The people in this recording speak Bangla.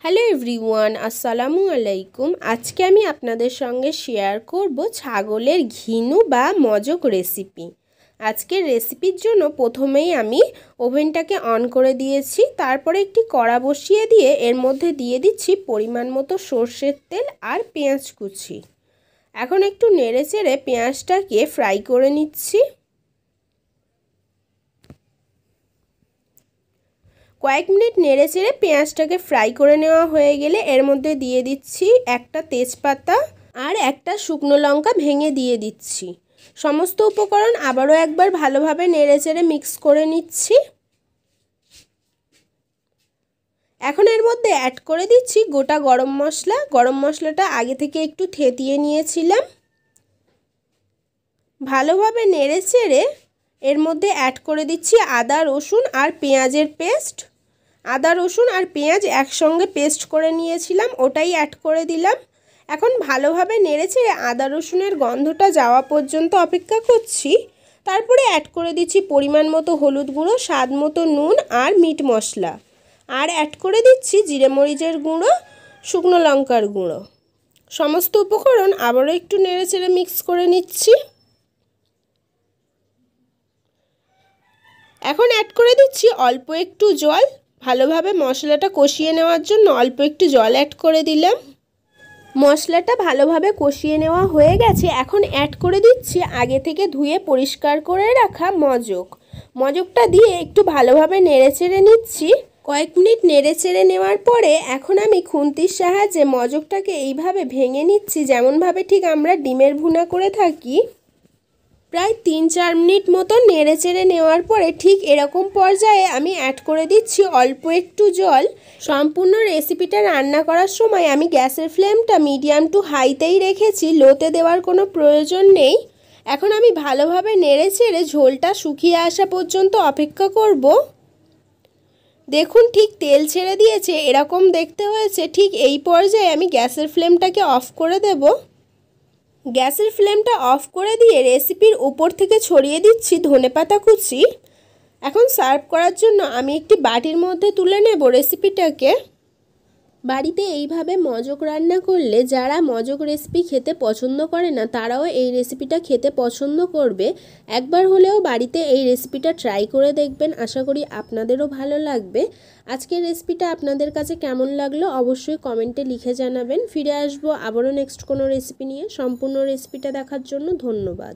হ্যালো এভরিওয়ান, আসসালামু আলাইকুম। আজকে আমি আপনাদের সঙ্গে শেয়ার করব ছাগলের ঘিনু বা মজক রেসিপি। আজকের রেসিপির জন্য প্রথমেই আমি ওভেনটাকে অন করে দিয়েছি। তারপরে একটি কড়া বসিয়ে দিয়ে এর মধ্যে দিয়ে দিচ্ছি পরিমাণ মতো সর্ষের তেল আর পেঁয়াজ কুচি। এখন একটু নেড়ে চেড়ে পেঁয়াজটাকে ফ্রাই করে নিচ্ছি। কয়েক মিনিট নেড়ে চেড়ে পেঁয়াজটাকে ফ্রাই করে নেওয়া হয়ে গেলে এর মধ্যে দিয়ে দিচ্ছি একটা তেজপাতা আর একটা শুকনো লঙ্কা ভেঙে দিয়ে দিচ্ছি। সমস্ত উপকরণ আবারও একবার ভালোভাবে নেড়ে চেড়ে মিক্স করে নিচ্ছি। এখন এর মধ্যে অ্যাড করে দিচ্ছি গোটা গরম মশলা। গরম মশলাটা আগে থেকে একটু থেতিয়ে নিয়েছিলাম। ভালোভাবে নেড়ে চেড়ে এর মধ্যে অ্যাড করে দিচ্ছি আদা রসুন আর পেঁয়াজের পেস্ট। আদা রসুন আর পেঁয়াজ একসঙ্গে পেস্ট করে নিয়েছিলাম, ওটাই অ্যাড করে দিলাম। এখন ভালোভাবে নেড়েচেড়ে আদা রসুনের গন্ধটা যাওয়া পর্যন্ত অপেক্ষা করছি। তারপরে অ্যাড করে দিচ্ছি পরিমাণ মতো হলুদ গুঁড়ো, স্বাদ মতো নুন আর মিট মশলা, আর অ্যাড করে দিচ্ছি জিরে মরিচের গুঁড়ো, শুকনো লঙ্কার গুঁড়ো। সমস্ত উপকরণ আবারও একটু নেড়েচেড়ে মিক্স করে নিচ্ছি। এখন অ্যাড করে দিচ্ছি অল্প একটু জল। ভালোভাবে মশলাটা কষিয়ে নেওয়ার জন্য অল্প একটু জল অ্যাড করে দিলাম। মশলাটা ভালোভাবে কষিয়ে নেওয়া হয়ে গেছে। এখন অ্যাড করে দিচ্ছি আগে থেকে ধুয়ে পরিষ্কার করে রাখা মজকটা দিয়ে একটু ভালোভাবে নেড়েচেড়ে নিচ্ছি। কয়েক মিনিট নেড়েচেড়ে নেওয়ার পরে এখন আমি খুন্তির সাহায্যে মজকটাকে এইভাবে ভেঙে নিচ্ছি, যেমনভাবে ঠিক আমরা ডিমের ভুনা করে থাকি। প্রায় 3-4 মিনিট মতো নেড়েচেড়ে নেওয়ার পরে ঠিক এরকম পর্যায়ে আমি অ্যাড করে দিচ্ছি অল্প একটু জল। সম্পূর্ণ রেসিপিটা রান্না করার সময় আমি গ্যাসের ফ্লেমটা মিডিয়াম টু হাইতেই রেখেছি, লোতে দেওয়ার কোনো প্রয়োজন নেই। এখন আমি ভালোভাবে নেড়েচেড়ে ঝোলটা শুকিয়ে আসা পর্যন্ত অপেক্ষা করব। দেখুন ঠিক তেল ছেড়ে দিয়েছে, এরকম দেখতে হয়েছে। ঠিক এই পর্যায়ে আমি গ্যাসের ফ্লেমটাকে অফ করে দেব। গ্যাসের ফ্লেমটা অফ করে দিয়ে রেসিপির উপর থেকে ছড়িয়ে দিচ্ছি ধনেপাতা কুচি। এখন সার্ভ করার জন্য আমি একটি বাটির মধ্যে তুলে নেব রেসিপিটাকে। বাড়িতে এইভাবে মজক রান্না করলে যারা মজক রেসিপি খেতে পছন্দ করে না তারাও এই রেসিপিটা খেতে পছন্দ করবে। একবার হলেও বাড়িতে এই রেসিপিটা ট্রাই করে দেখবেন, আশা করি আপনাদেরও ভালো লাগবে। আজকের রেসিপিটা আপনাদের কাছে কেমন লাগলো অবশ্যই কমেন্টে লিখে জানাবেন। ফিরে আসবো আবারও নেক্সট কোনো রেসিপি নিয়ে। সম্পূর্ণ রেসিপিটা দেখার জন্য ধন্যবাদ।